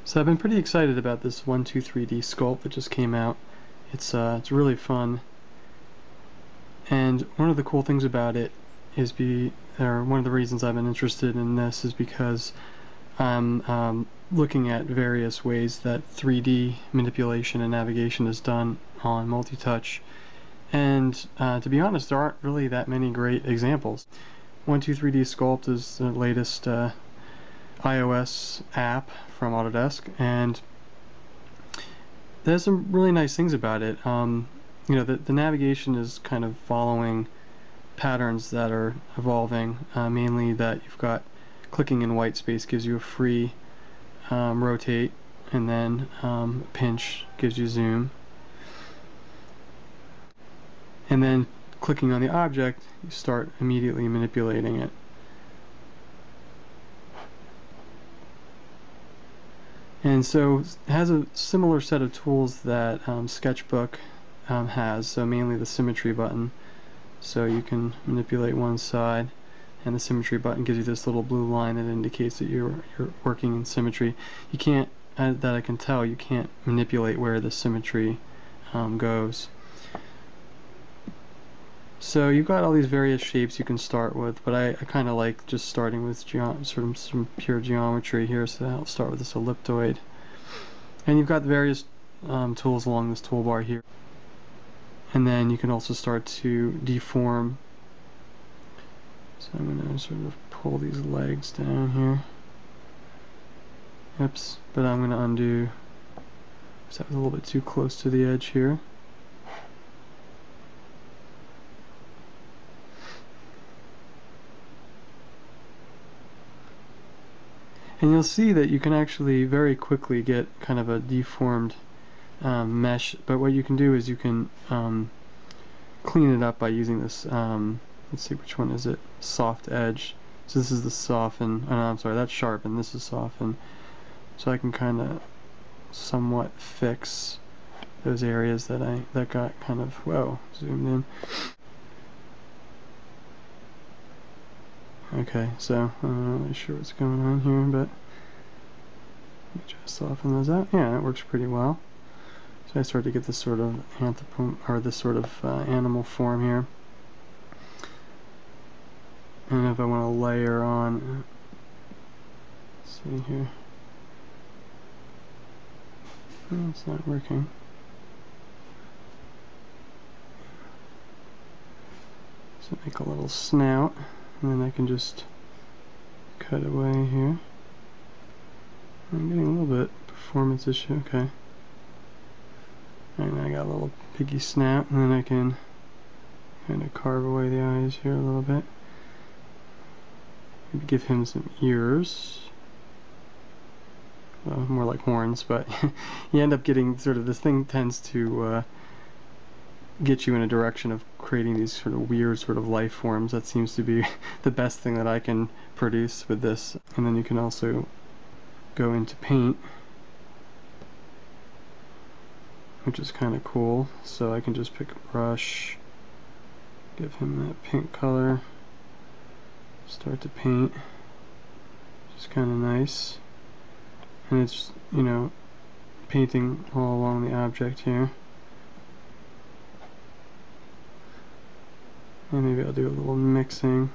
So I've been pretty excited about this 123D Sculpt that just came out. It's really fun, and one of the cool things about it is one of the reasons I've been interested in this is because I'm looking at various ways that 3D manipulation and navigation is done on multi-touch, and to be honest, there aren't really that many great examples. 123D Sculpt is the latest iOS app from Autodesk, and there's some really nice things about it. You know, the navigation is kind of following patterns that are evolving, mainly that you've got clicking in white space gives you a free rotate, and then pinch gives you zoom, and then clicking on the object you start immediately manipulating it. And so it has a similar set of tools that Sketchbook has, so mainly the symmetry button. So you can manipulate one side, and the symmetry button gives you this little blue line that indicates that you're working in symmetry. You can't, that I can tell, you can't manipulate where the symmetry goes. So you've got all these various shapes you can start with, but I kind of like just starting with sort of some pure geometry here, so I'll start with this elliptoid. And you've got various tools along this toolbar here. And then you can also start to deform. So I'm going to sort of pull these legs down here. Oops, but I'm going to undo, because that was a little bit too close to the edge here. And you'll see that you can actually very quickly get kind of a deformed mesh, but what you can do is you can clean it up by using this, let's see, which one is it? Soft edge. So this is the soften, oh no, I'm sorry, that's sharpen, this is soften. So I can kind of somewhat fix those areas that got kind of, whoa, zoomed in. Okay, so I'm not really sure what's going on here, but let me just soften those out. Yeah, that works pretty well. So I start to get this sort of this sort of animal form here. And if I want to layer on, let's see here. Oh, it's not working. So make a little snout, and then I can just cut away here. I'm getting a little bit performance issue, okay. And I got a little piggy snout, and then I can kind of carve away the eyes here a little bit. Maybe give him some ears. Well, more like horns, but you end up getting sort of, this thing tends to get you in a direction of creating these sort of weird sort of life forms. That seems to be the best thing that I can produce with this. And then you can also go into paint, which is kind of cool. So I can just pick a brush, give him that pink color, start to paint, which is kind of nice. And it's, you know, painting all along the object here. And maybe I'll do a little mixing.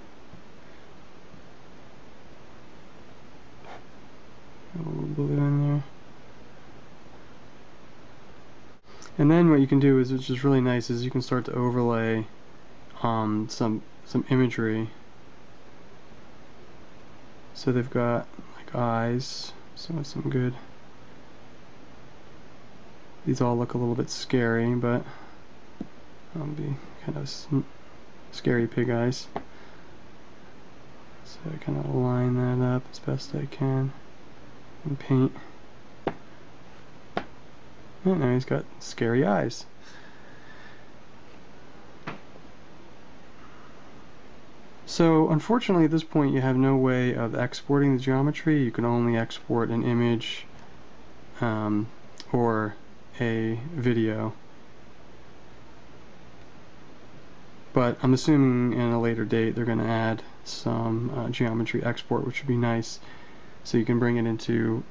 A little blue in there. And then what you can do is, which is really nice, is you can start to overlay some imagery. So they've got like eyes, so it's some good. These all look a little bit scary, but I'll be kind of scary pig eyes. So I kind of line that up as best I can and paint. And now he's got scary eyes. So unfortunately at this point you have no way of exporting the geometry. You can only export an image or a video. But I'm assuming in a later date they're going to add some geometry export, which would be nice. So you can bring it into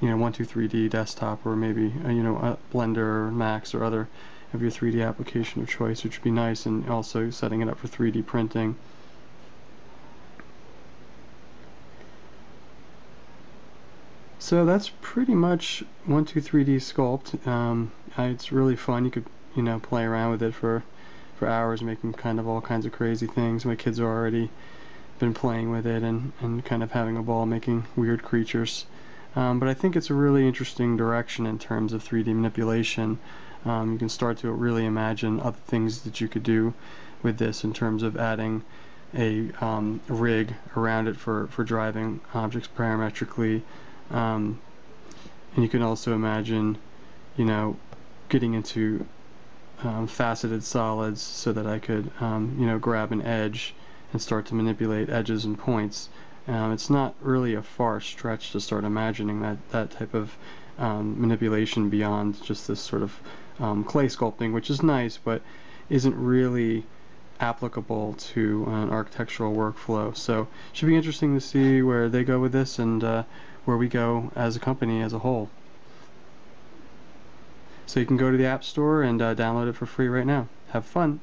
123D desktop, or maybe a Blender or Max or other of your 3D application of choice, which would be nice, and also setting it up for 3D printing. So that's pretty much 123D Sculpt. It's really fun. You could play around with it for hours, making kind of all kinds of crazy things. My kids are already been playing with it and kind of having a ball making weird creatures. But I think it's a really interesting direction in terms of 3D manipulation. You can start to really imagine other things that you could do with this in terms of adding a rig around it for driving objects parametrically. And you can also imagine, getting into faceted solids so that I could, grab an edge and start to manipulate edges and points. It's not really a far stretch to start imagining that type of manipulation beyond just this sort of clay sculpting, which is nice, but isn't really applicable to an architectural workflow. So it should be interesting to see where they go with this, and where we go as a company as a whole. So you can go to the App Store and download it for free right now. Have fun!